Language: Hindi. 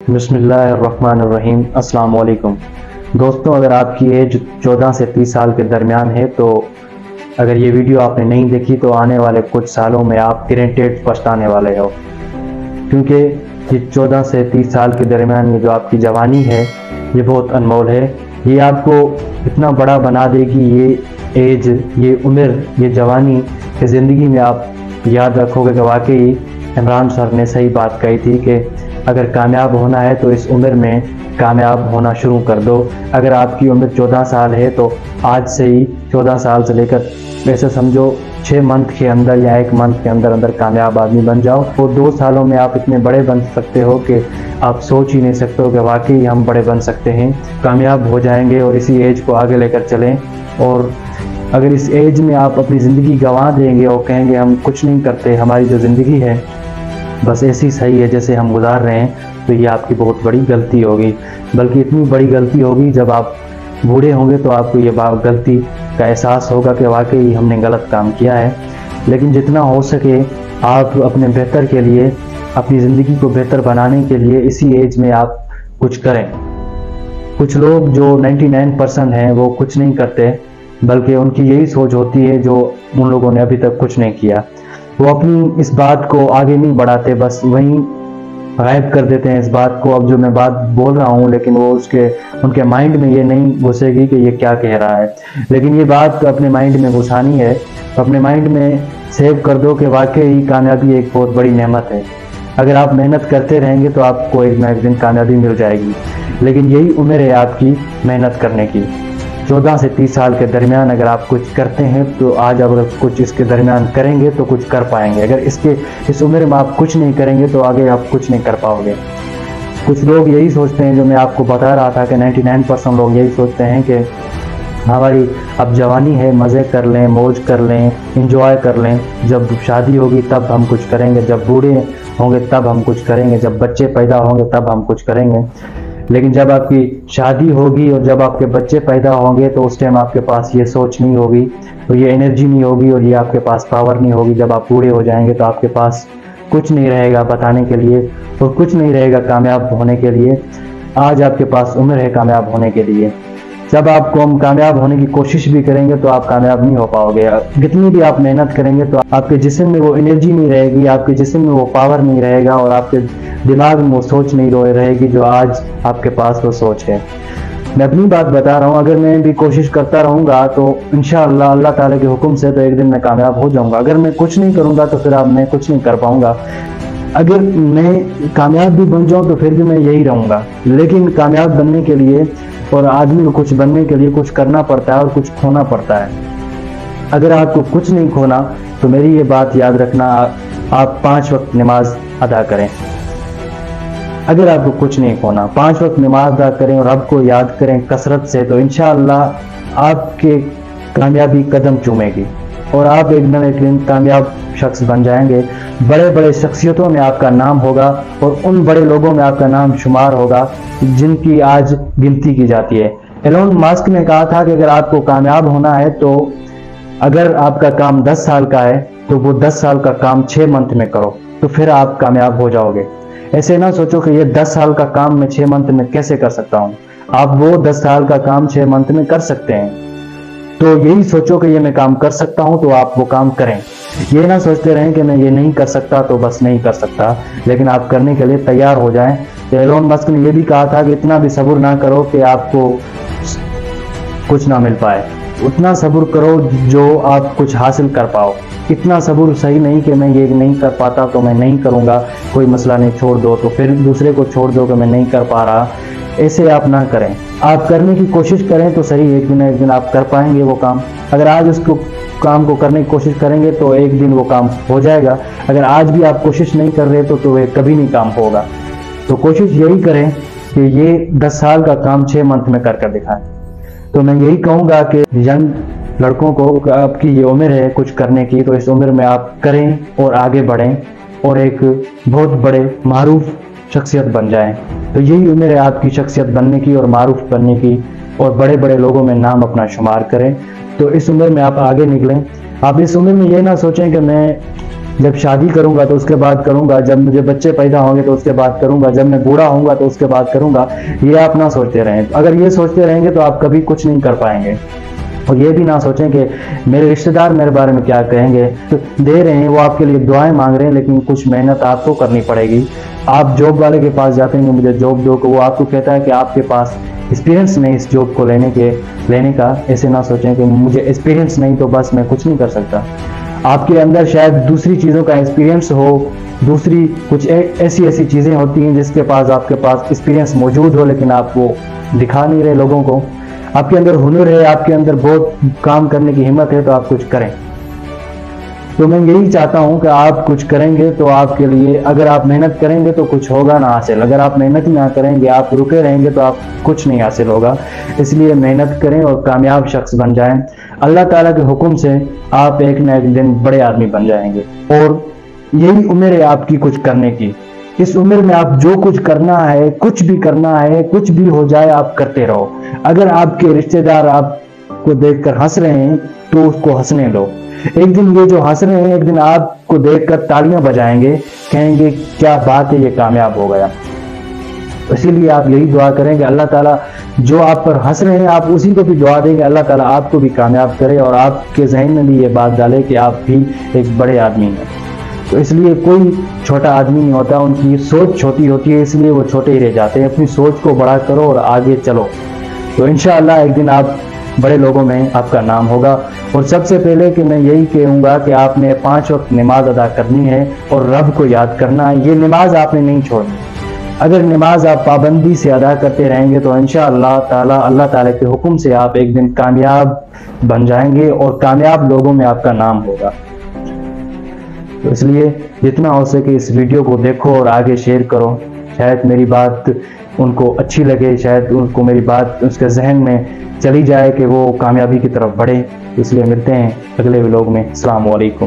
बिस्मिल्लाहिर्रहमानिर्रहीम। अस्सलाम वालेकुम दोस्तों, अगर आपकी एज 14 से 30 साल के दरमियान है तो अगर ये वीडियो आपने नहीं देखी तो आने वाले कुछ सालों में आप ग्रेंटेड पछताने वाले हो, क्योंकि ये 14 से 30 साल के दरमियान ये जो आपकी जवानी है ये बहुत अनमोल है। ये आपको इतना बड़ा बना देगी। ये एज, ये उम्र, ये जवानी की ज़िंदगी में आप याद रखोगे कि वाकई इमरान सर ने सही बात कही थी कि अगर कामयाब होना है तो इस उम्र में कामयाब होना शुरू कर दो। अगर आपकी उम्र 14 साल है तो आज से ही 14 साल से लेकर वैसे समझो 6 मंथ के अंदर या 1 मंथ के अंदर अंदर कामयाब आदमी बन जाओ। वो 2 सालों में आप इतने बड़े बन सकते हो कि आप सोच ही नहीं सकते हो कि वाकई हम बड़े बन सकते हैं, कामयाब हो जाएंगे। और इसी एज को आगे लेकर चलें। और अगर इस एज में आप अपनी ज़िंदगी गंवा देंगे और कहेंगे हम कुछ नहीं करते, हमारी जो ज़िंदगी है बस ऐसी सही है जैसे हम गुजार रहे हैं, तो ये आपकी बहुत बड़ी गलती होगी। बल्कि इतनी बड़ी गलती होगी जब आप बूढ़े होंगे तो आपको ये गलती का एहसास होगा कि वाकई हमने गलत काम किया है। लेकिन जितना हो सके आप अपने बेहतर के लिए, अपनी ज़िंदगी को बेहतर बनाने के लिए इसी एज में आप कुछ करें। कुछ लोग जो 99% हैं वो कुछ नहीं करते, बल्कि उनकी यही सोच होती है जो उन लोगों ने अभी तक कुछ नहीं किया। वो अपनी इस बात को आगे नहीं बढ़ाते, बस वहीं गायब कर देते हैं इस बात को। अब जो मैं बात बोल रहा हूँ लेकिन वो उनके माइंड में ये नहीं घुसेगी कि ये क्या कह रहा है, लेकिन ये बात अपने माइंड में घुसानी है। तो अपने माइंड में सेव कर दो कि वाकई कामयाबी एक बहुत बड़ी नेमत है। अगर आप मेहनत करते रहेंगे तो आपको एक ना एक दिन कामयाबी मिल जाएगी। लेकिन यही उम्र है आपकी मेहनत करने की। 14 से 30 साल के दरमियान अगर आप कुछ करते हैं तो आज अगर कुछ इसके दरमियान करेंगे तो कुछ कर पाएंगे। अगर इस उम्र में आप कुछ नहीं करेंगे तो आगे आप कुछ नहीं कर पाओगे। कुछ लोग यही सोचते हैं, जो मैं आपको बता रहा था कि 99% लोग यही सोचते हैं कि हमारी अब जवानी है, मज़े कर लें, मौज कर लें, इंजॉय कर लें। जब शादी होगी तब हम कुछ करेंगे, जब बूढ़े होंगे तब हम कुछ करेंगे, जब बच्चे पैदा होंगे तब हम कुछ करेंगे। लेकिन जब आपकी शादी होगी और जब आपके बच्चे पैदा होंगे तो उस टाइम आपके पास ये सोच नहीं होगी, तो ये एनर्जी नहीं होगी और ये आपके पास पावर नहीं होगी। जब आप बूढ़े हो जाएंगे तो आपके पास कुछ नहीं रहेगा बताने के लिए और कुछ नहीं रहेगा कामयाब होने के लिए। आज आपके पास उम्र है कामयाब होने के लिए। जब आप कामयाब होने की कोशिश भी करेंगे तो आप कामयाब नहीं हो पाओगे। जितनी भी आप मेहनत करेंगे तो आपके जिस्म में वो एनर्जी नहीं रहेगी, आपके जिस्म में वो पावर नहीं रहेगा और आपके दिमाग में वो सोच नहीं रहेगी जो आज आपके पास वो सोच है। मैं अपनी बात बता रहा हूँ, अगर मैं भी कोशिश करता रहूँगा तो इंशाअल्लाह अल्लाह ताला के हुक्म से तो एक दिन मैं कामयाब हो जाऊँगा। अगर मैं कुछ नहीं करूँगा तो फिर मैं कुछ नहीं कर पाऊँगा। अगर मैं कामयाब भी बन जाऊँ तो फिर भी मैं यही रहूँगा। लेकिन कामयाब बनने के लिए और आदमी को कुछ बनने के लिए कुछ करना पड़ता है और कुछ खोना पड़ता है। अगर आपको कुछ नहीं खोना तो मेरी ये बात याद रखना, आप 5 वक्त नमाज अदा करें। अगर आपको कुछ नहीं खोना, 5 वक्त नमाज अदा करें और रब को याद करें कसरत से, तो इंशाअल्लाह आपके कामयाबी कदम चूमेगी और आप एक न एक दिन कामयाब शख्स बन जाएंगे। बड़े बड़े शख्सियतों में आपका नाम होगा और उन बड़े लोगों में आपका नाम शुमार होगा जिनकी आज गिनती की जाती है। एलोन मस्क ने कहा था कि अगर आपको कामयाब होना है तो अगर आपका काम 10 साल का है तो वो 10 साल का काम 6 मंथ में करो, तो फिर आप कामयाब हो जाओगे। ऐसे ना सोचो कि ये 10 साल का काम मैं 6 मंथ में कैसे कर सकता हूँ। आप वो 10 साल का काम 6 मंथ में कर सकते हैं। तो यही सोचो कि ये मैं काम कर सकता हूँ तो आप वो काम करें। ये ना सोचते रहें कि मैं ये नहीं कर सकता तो बस नहीं कर सकता, लेकिन आप करने के लिए तैयार हो जाएं। तो एलोन मस्क ने ये भी कहा था कि इतना भी सब्र ना करो कि आपको कुछ ना मिल पाए, उतना सब्र करो जो आप कुछ हासिल कर पाओ। इतना सब्र सही नहीं कि मैं ये नहीं कर पाता तो मैं नहीं करूँगा, कोई मसला नहीं, छोड़ दो, तो फिर दूसरे को छोड़ दो कि मैं नहीं कर पा रहा। ऐसे आप ना करें। आप करने की कोशिश करें तो सही, एक दिन आप कर पाएंगे वो काम। अगर आज उसको काम को करने की कोशिश करेंगे तो एक दिन वो काम हो जाएगा। अगर आज भी आप कोशिश नहीं कर रहे तो वे कभी नहीं काम होगा। तो कोशिश यही करें कि ये 10 साल का काम 6 मंथ में कर दिखाएं। तो मैं यही कहूँगा कि यंग लड़कों को, आपकी ये उम्र है कुछ करने की, तो इस उम्र में आप करें और आगे बढ़ें और एक बहुत बड़े मारूफ शख्सियत बन जाएं। तो यही उम्र है आपकी शख्सियत बनने की और मारूफ बनने की और बड़े बड़े लोगों में नाम अपना शुमार करें। तो इस उम्र में आप आगे निकलें। आप इस उम्र में ये ना सोचें कि मैं जब शादी करूंगा तो उसके बाद करूंगा, जब मुझे बच्चे पैदा होंगे तो उसके बाद करूंगा, जब मैं बूढ़ा होऊंगा तो उसके बाद करूंगा। ये आप ना सोचते रहें। अगर ये सोचते रहेंगे तो आप कभी कुछ नहीं कर पाएंगे। और ये भी ना सोचें कि मेरे रिश्तेदार मेरे बारे में क्या कहेंगे। तो दे रहे हैं, वो आपके लिए दुआएं मांग रहे हैं, लेकिन कुछ मेहनत आपको करनी पड़ेगी। आप जॉब वाले के पास जाते हैं, मुझे जॉब दो, वो आपको कहता है कि आपके पास एक्सपीरियंस नहीं इस जॉब को लेने का। ऐसे ना सोचें कि मुझे एक्सपीरियंस नहीं तो बस मैं कुछ नहीं कर सकता। आपके अंदर शायद दूसरी चीज़ों का एक्सपीरियंस हो, दूसरी कुछ ऐसी चीज़ें होती हैं जिसके पास आपके पास एक्सपीरियंस मौजूद हो, लेकिन आप वो दिखा नहीं रहे लोगों को। आपके अंदर हुनर है, आपके अंदर बहुत काम करने की हिम्मत है, तो आप कुछ करें। तो मैं यही चाहता हूं कि आप कुछ करेंगे तो आपके लिए, अगर आप मेहनत करेंगे तो कुछ होगा ना हासिल। अगर आप मेहनत ही ना करेंगे, आप रुके रहेंगे तो आप कुछ नहीं हासिल होगा। इसलिए मेहनत करें और कामयाब शख्स बन जाएं। अल्लाह ताला के हुक्म से आप एक न एक दिन बड़े आदमी बन जाएंगे। और यही उम्र है आपकी कुछ करने की। इस उम्र में आप जो कुछ करना है, कुछ भी करना है, कुछ भी हो जाए आप करते रहो। अगर आपके रिश्तेदार आपको देखकर हंस रहे हैं तो उसको हंसने दो। एक दिन ये जो हंस रहे हैं, एक दिन आपको देखकर तालियां बजाएंगे, कहेंगे क्या बात है, ये कामयाब हो गया। इसीलिए आप यही दुआ करेंगे अल्लाह ताला जो आप पर हंस रहे हैं, आप उसी को भी दुआ देंगे अल्लाह ताला आपको भी कामयाब करे और आपके जहन में भी ये बात डाले कि आप भी एक बड़े आदमी हैं। तो इसलिए कोई छोटा आदमी नहीं होता, उनकी सोच छोटी होती है, इसलिए वो छोटे ही रह जाते हैं। अपनी सोच को बड़ा करो और आगे चलो, तो इंशाअल्लाह एक दिन आप बड़े लोगों में आपका नाम होगा। और सबसे पहले कि मैं यही कहूँगा कि आपने 5 वक्त नमाज अदा करनी है और रब को याद करना है। ये नमाज आपने नहीं छोड़नी। अगर नमाज आप पाबंदी से अदा करते रहेंगे तो इंशाअल्लाह ताला अल्लाह ताला के हुक्म से आप एक दिन कामयाब बन जाएंगे और कामयाब लोगों में आपका नाम होगा। तो इसलिए जितना हो सके इस वीडियो को देखो और आगे शेयर करो। शायद मेरी बात उनको अच्छी लगे, शायद उनको मेरी बात उसके जहन में चली जाए कि वो कामयाबी की तरफ बढ़े। इसलिए मिलते हैं अगले व्लॉग में। अस्सलाम वालेकुम।